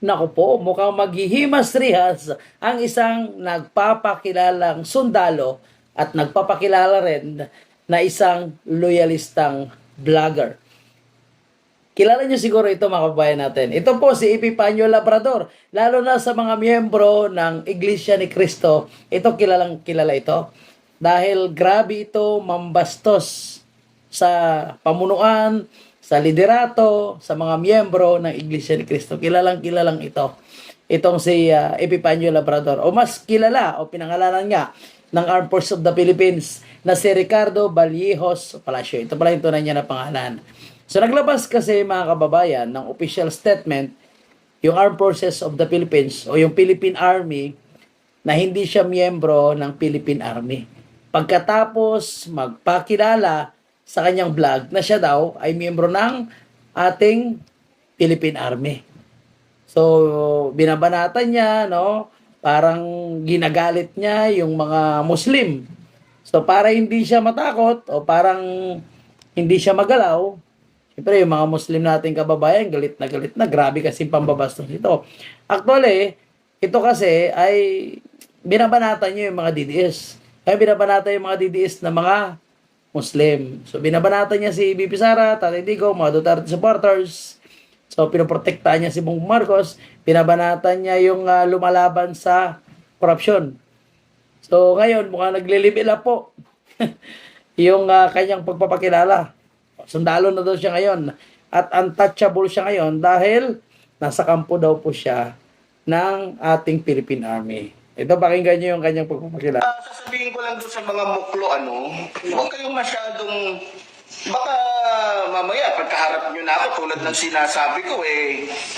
Naku po, mukhang maghihimas-rihas ang isang nagpapakilalang sundalo at nagpapakilala rin na isang loyalistang vlogger. Kilala niyo siguro ito mga kababayan natin. Ito po si Epifanio Labrador. Lalo na sa mga miyembro ng Iglesia ni Cristo, ito kilalang kilala ito. Dahil grabe ito mambastos sa pamunuan, sa liderato, sa mga miyembro ng Iglesia ni Cristo. Kilalang ito. Itong si Epifanio Labrador. O mas kilala o pinangalanan nga ng Armed Forces of the Philippines na si Ricardo Vallejos Palacio. Ito pala yung tunay niya na pangalan. So naglabas kasi mga kababayan ng official statement yung Armed Forces of the Philippines o yung Philippine Army na hindi siya miyembro ng Philippine Army. Pagkatapos magpakilala sa kanyang vlog na siya daw ay miyembro ng ating Philippine Army. So binabanatan niya, no? Parang ginagalit niya yung mga Muslim. So para hindi siya matakot o parang hindi siya magalaw, siyempre, yung mga Muslim nating kababayan, galit na, grabe kasi pambabastos ito. Actually, ito kasi ay binabanatan nyo yung mga DDS. Kaya binabanatan yung mga DDS na mga Muslim. So, binabanatan niya si BP Sara, Tatay Digo, mga Duterte supporters. So, pinoprotektahan niya si Bongbong Marcos. Binabanatan niya yung lumalaban sa korupsyon. So, ngayon, mukhang naglilibil up po yung kanyang pagpapakilala. Sundalo na daw siya ngayon at untouchable siya ngayon dahil nasa kampo daw po siya ng ating Philippine Army. Ito, pakinggan niyo yung kanyang pagpapakilala. Sasabihin ko lang doon sa mga muklo, huwag kayong masyadong, baka mamaya pagkaharap nyo na ako, tulad ng sinasabi ko,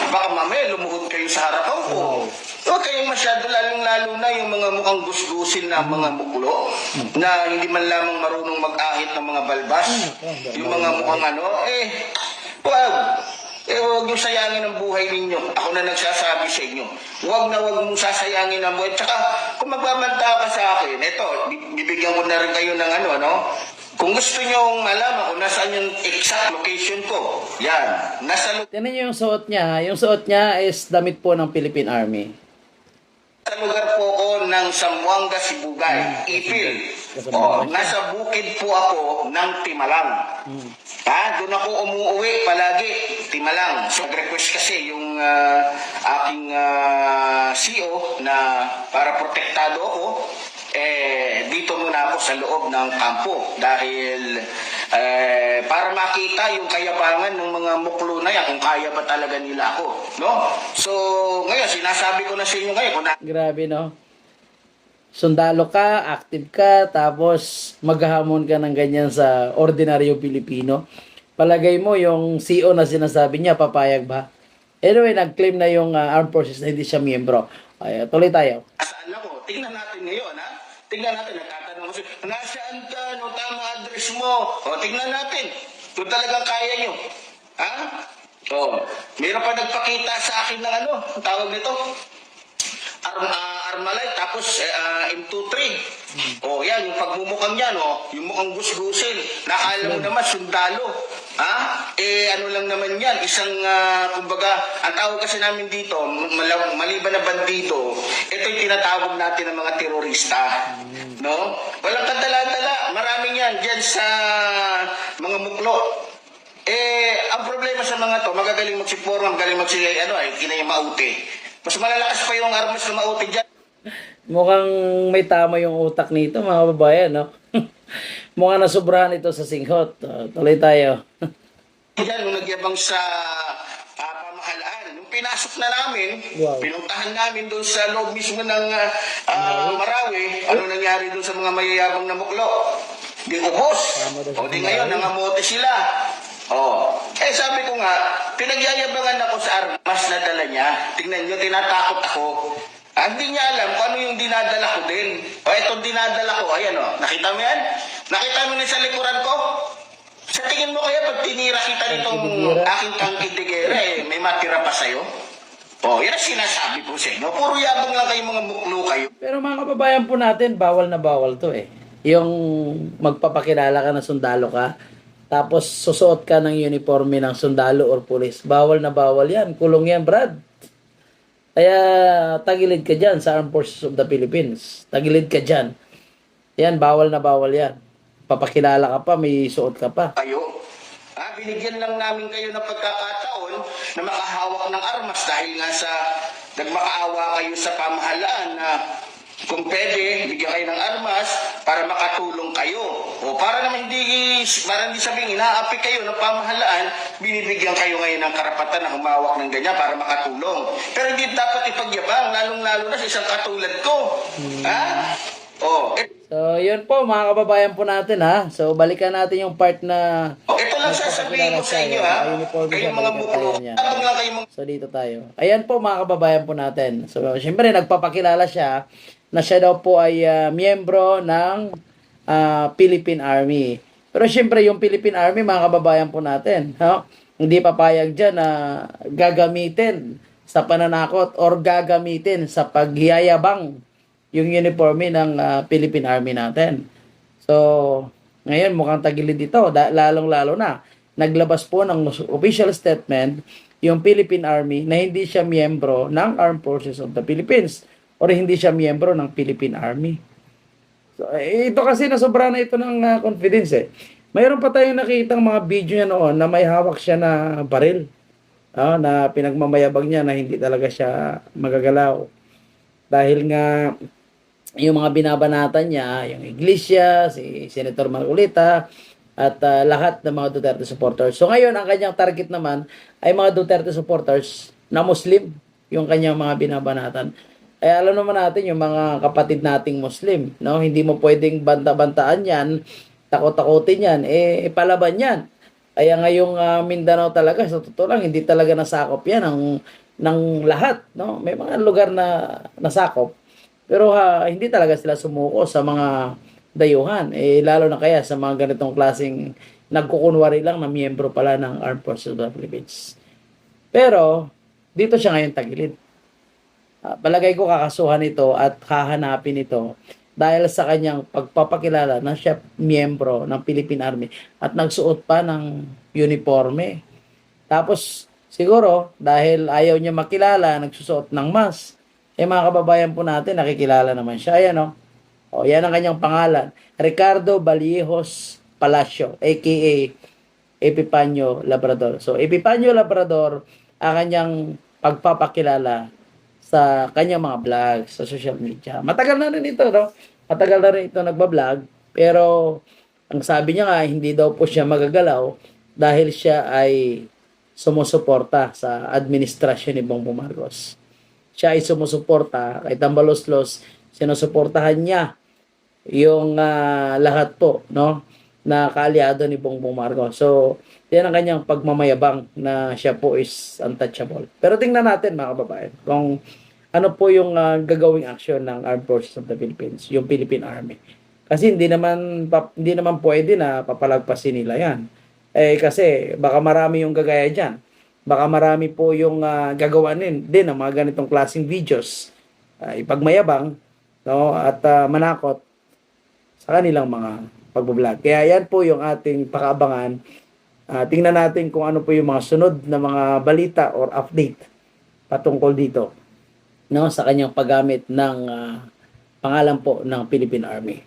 baka mamaya lumuhod kayo sa harapan ko. Huwag kayong masyado, lalong-lalo na yung mga mukhang gusgusin na mga muklo, na hindi man lamang marunong mag-ahit ng mga balbas, yung mga mukhang huwag nyo sayangin ang buhay ninyo. Ako na nagsasabi sa inyo. Huwag mong sasayangin ang buhay. Tsaka, kung magbabanta ka sa akin, eto, bibigyan ko na rin kayo ng kung gusto nyo malaman kung nasaan yung exact location ko, yan. Tingnan niyo yung suot niya. Yung suot niya is damit po ng Philippine Army. Sa lugar po ko ng Zamboanga, Sibugay, Ipil. Nasa bukid po ako ng Timalang. Doon ako umuwi palagi, Timalang. So, nag-request kasi yung aking CEO na para protektado ako, dito muna ako sa loob ng kampo dahil para makita yung kayabangan ng mga muklo na yan, kung kaya ba talaga nila ako, no? So, ngayon, sinasabi ko na sa inyo ngayon, Grabe, no? Sundalo ka, active ka, tapos maghahamon ka ng ganyan sa ordinaryo Pilipino. Palagay mo, yung CEO na sinasabi niya, papayag ba? Anyway, nag-claim na yung Armed Forces na hindi siya miyembro. Ay, tuloy tayo. Saan ako? Tingnan natin ngayon, ha? Tingnan natin, nagtatanong kasi, nasaan ka? No, tama address mo. O, tingnan natin. Kung talagang kaya nyo. Ha? O, mayroon pa nagpakita sa akin ng ang tawag nito? Armalite, tapos M23. O, yan, yung pagmumukhang yan, yung mukhang gusgusin. Nakala mo naman, sundalo. Ano lang naman yan, isang, kumbaga, ang tawag kasi namin dito, maliban na bandido, ito yung tinatawag natin ng mga terorista. No? Walang kadala-dala, maraming yan dyan sa mga muklo. Ang problema sa mga to, magagaling magsiporma, magaling kinayang mauti. Mas malalakas pa yung armas na mauti dyan. Mukhang may tama yung utak nito, mga babayan, no? Mukhang nasubrahan ito sa singhot. Tuloy tayo. Yan, nung nagyabang sa pamahalaan, nung pinasok na namin, pinuntahan namin doon sa loob mismo ng Marawi, ano nangyari doon sa mga mayayabang na muklo? Di ubos. O di ngayon, nangamote sila. Sabi ko nga, pinagyayabangan ako sa armas na dala niya. Tingnan nyo, tinatakot ako. Hindi niya alam kung ano yung dinadala ko din. Itong dinadala ko, ayan nakita mo yan? Nakita mo na sa likuran ko? Sa tingin mo kaya pag tinira kita nitong aking tangkitigera, may matira pa sa'yo? Yan ang sinasabi po sa inyo. Puro yabang lang kayo, mga muklo kayo. Pero mga kababayan po natin, bawal na bawal to Yung magpapakilala ka na sundalo ka, tapos susuot ka ng uniforme ng sundalo or pulis. Bawal na bawal yan. Kulong yan, Brad. Kaya tagilid ka dyan sa Armed Forces of the Philippines. Tagilid ka dyan. Yan, bawal na bawal yan. Papakilala ka pa, may suot ka pa. Kayo. Binigyan lang namin kayo ng pagkakataon na makahawak ng armas dahil nga sa nagmakaawa kayo sa pamahalaan na kung pwede, bigyan kayo ng armas para makatulong kayo. O para naman hindi sabing inaapi kayo ng pamahalaan, binibigyan kayo ngayon ng karapatan na humawak ng ganyan para makatulong. Pero hindi dapat ipagyabang, lalong-lalo na sa isang katulad ko. So, yun po mga kababayan po natin ha. So, balikan natin yung part na ito lang sasabihin ko sa inyo ha. Kayong mga buklo. So, dito tayo. Ayan po mga kababayan po natin. So, syempre nagpapakilala siya na siya daw po ay miyembro ng Philippine Army. Pero syempre yung Philippine Army mga kababayan po natin, hindi papayag dyan na gagamitin sa pananakot or gagamitin sa pagyayabang yung uniforme ng Philippine Army natin. So, ngayon mukhang tagilid ito, lalong-lalo na. Naglabas po ng official statement yung Philippine Army na hindi siya miyembro ng Armed Forces of the Philippines or hindi siya miyembro ng Philippine Army. So, ito kasi nasobra na ito ng confidence eh. Mayroon pa tayong nakitang mga video niya noon na may hawak siya na baril. Na pinagmamayabang niya na hindi talaga siya magagalaw. Dahil nga yung mga binabanatan niya, yung Iglesia, si Senator Marcolita, at lahat ng mga Duterte supporters. So ngayon, ang kanyang target naman ay mga Duterte supporters na Muslim, yung kanyang mga binabanatan. Ay alam naman natin yung mga kapatid nating Muslim, no? Hindi mo pwedeng banta-bantaan yan, takot-takotin yan, palaban yan. Kaya ngayong Mindanao talaga, sa totoo lang, hindi talaga nasakop yan ng lahat, no? May mga lugar na nasakop. Pero hindi talaga sila sumuko sa mga dayuhan. Lalo na kaya sa mga ganitong klaseng nagkukunwari lang na miyembro pala ng Armed Forces of the Philippines. Pero, dito siya ngayon tagilid. Palagay ko kakasuhan ito at hahanapin ito dahil sa kanyang pagpapakilala na siya miyembro ng Philippine Army at nagsuot pa ng uniforme. Tapos, siguro, dahil ayaw niya makilala, nagsusuot ng mask. Mga kababayan po natin, nakikilala naman siya. Ayan, yan ang kanyang pangalan. Ricardo Vallejos Palacio, aka Epipanyo Labrador. So, Epipanyo Labrador, ang kanyang pagpapakilala sa kanyang mga vlog sa social media. Matagal na rin ito, no? Matagal na rin ito nagbablog. Pero, ang sabi niya nga, hindi daw po siya magagalaw dahil siya ay sumusuporta sa administrasyon ni Bongbong Marcos. Siya ay sumusuporta, kahit ang balos-los, sinusuportahan niya yung lahat po, no, na kaalyado ni Bongbong Marcos. So, yan ang kanyang pagmamayabang na siya po is untouchable. Pero tingnan natin mga kababayan, kung ano po yung gagawing aksyon ng Armed Forces of the Philippines, yung Philippine Army. Kasi hindi naman pwede na papalagpasin nila yan. Kasi baka marami yung gagaya dyan. Baka marami po yung gagawa din ng mga ganitong klaseng videos. Ipagmayabang, no, at manakot sa kanilang mga pagbablog. Kaya yan po yung ating pakaabangan. Tingnan natin kung ano po yung mga sunod na mga balita or update patungkol dito, no, sa kanyang paggamit ng pangalan po ng Philippine Army.